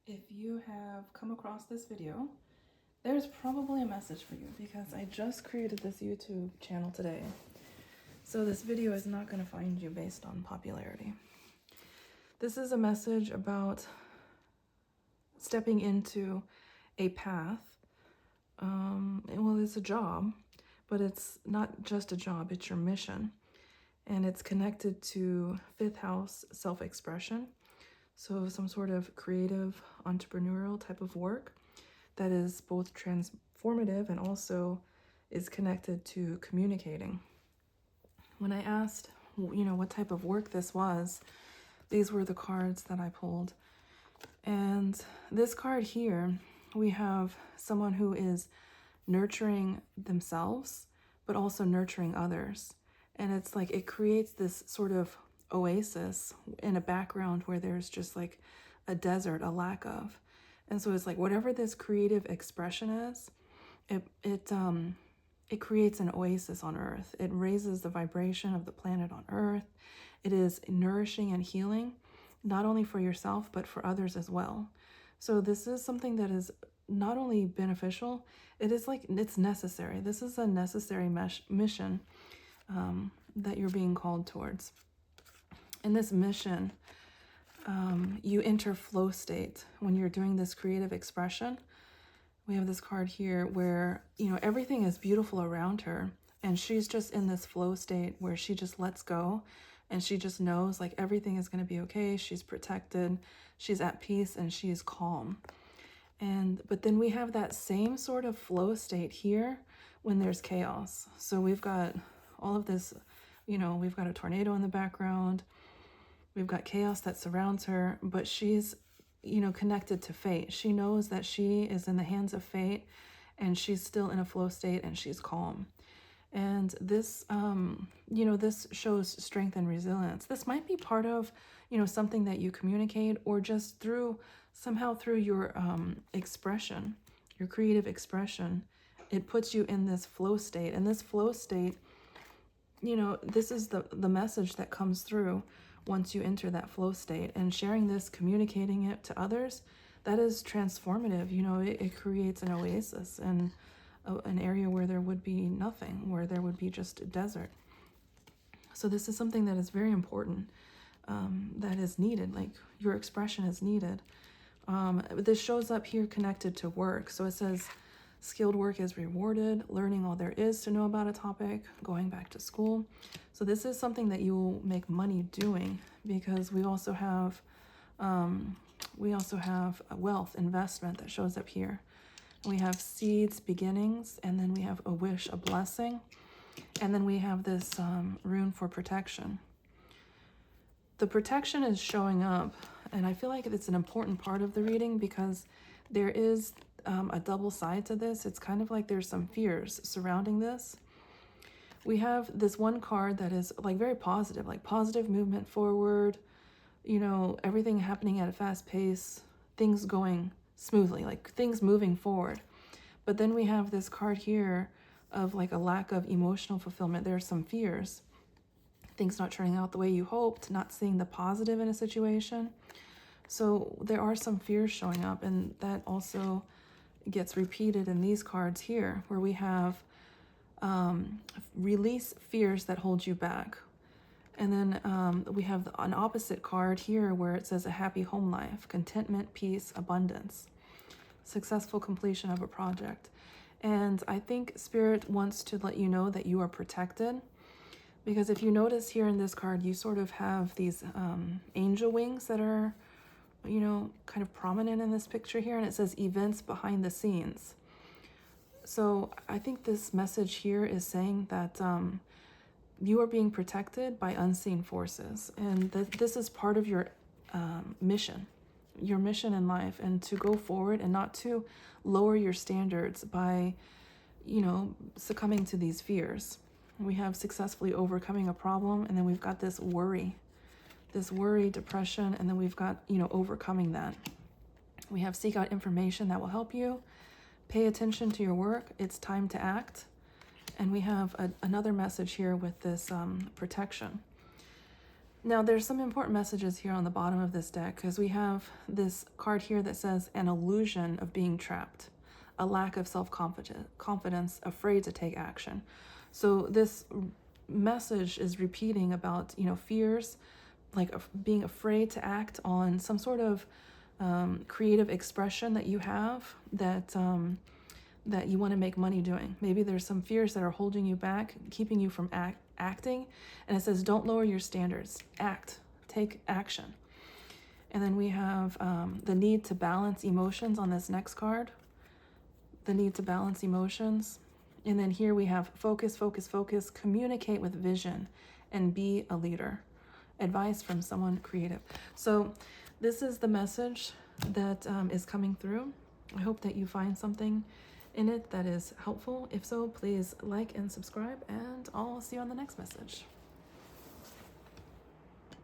If you have come across this video, there's probably a message for you because I just created this YouTube channel today. So this video is not going to find you based on popularity. This is a message about stepping into a path. Well, it's a job, but it's not just a job, it's your mission. And it's connected to fifth house self-expression. So some sort of creative, entrepreneurial type of work that is both transformative and also is connected to communicating. When I asked, what type of work this was, these were the cards that I pulled. And this card here, we have someone who is nurturing themselves, but also nurturing others. And it's like it creates this sort of oasis in a background where there's just like a desert, a lack of. And so it's like whatever this creative expression is, it creates an oasis on Earth. It raises the vibration of the planet on Earth. It is nourishing and healing, not only for yourself, but for others as well. So this is something that is not only beneficial, it is like it's necessary. This is a necessary mission that you're being called towards. In this mission, you enter flow state when you're doing this creative expression. We have this card here where, everything is beautiful around her and she's just in this flow state where she just lets go and she just knows like everything is going to be okay. She's protected, she's at peace, and she's calm. But then we have that same sort of flow state here when there's chaos. So we've got all of this, we've got a tornado in the background. We've got chaos that surrounds her, but she's, connected to fate. She knows that she is in the hands of fate and she's still in a flow state and she's calm. And this, this shows strength and resilience. This might be part of, something that you communicate or just somehow through your expression, your creative expression. It puts you in this flow state. And this flow state, this is the message that comes through once you enter that flow state. And sharing this, communicating it to others, that is transformative. It creates an oasis and an area where there would be nothing, where there would be just a desert. So this is something that is very important, that is needed, like your expression is needed. This shows up here connected to work. So it says, skilled work is rewarded, learning all there is to know about a topic, going back to school. So this is something that you will make money doing, because we also have a wealth investment that shows up here. We have seeds, beginnings, and then we have a wish, a blessing, and then we have this rune for protection. The protection is showing up, and I feel like it's an important part of the reading because there is a double side to this. It's kind of like there's some fears surrounding this. We have this one card that is like very positive, like positive movement forward, everything happening at a fast pace, things going smoothly, like things moving forward. But then we have this card here of like a lack of emotional fulfillment. There are some fears, things not turning out the way you hoped, not seeing the positive in a situation. So there are some fears showing up, and that also gets repeated in these cards here, where we have release fears that hold you back. And then we have an opposite card here where it says a happy home life, contentment, peace, abundance, successful completion of a project. And I think Spirit wants to let you know that you are protected, because if you notice here in this card, you sort of have these angel wings that are, kind of prominent in this picture here, and it says events behind the scenes. So I think this message here is saying that you are being protected by unseen forces, and that this is part of your mission in life, and to go forward and not to lower your standards by, succumbing to these fears. We have successfully overcoming a problem, and then we've got this worry, depression, and then we've got, overcoming that. We have seek out information that will help you. Pay attention to your work. It's time to act. And we have another message here with this protection. Now, there's some important messages here on the bottom of this deck, because we have this card here that says an illusion of being trapped, a lack of self-confidence, afraid to take action. So this message is repeating about, fears, like being afraid to act on some sort of creative expression that you have that you want to make money doing. Maybe there's some fears that are holding you back, keeping you from acting. And it says, don't lower your standards. Act. Take action. And then we have the need to balance emotions on this next card. The need to balance emotions. And then here we have focus, focus, focus, communicate with vision, and be a leader. Advice from someone creative. So this is the message that is coming through. I hope that you find something in it that is helpful. If so, please like and subscribe, and I'll see you on the next message.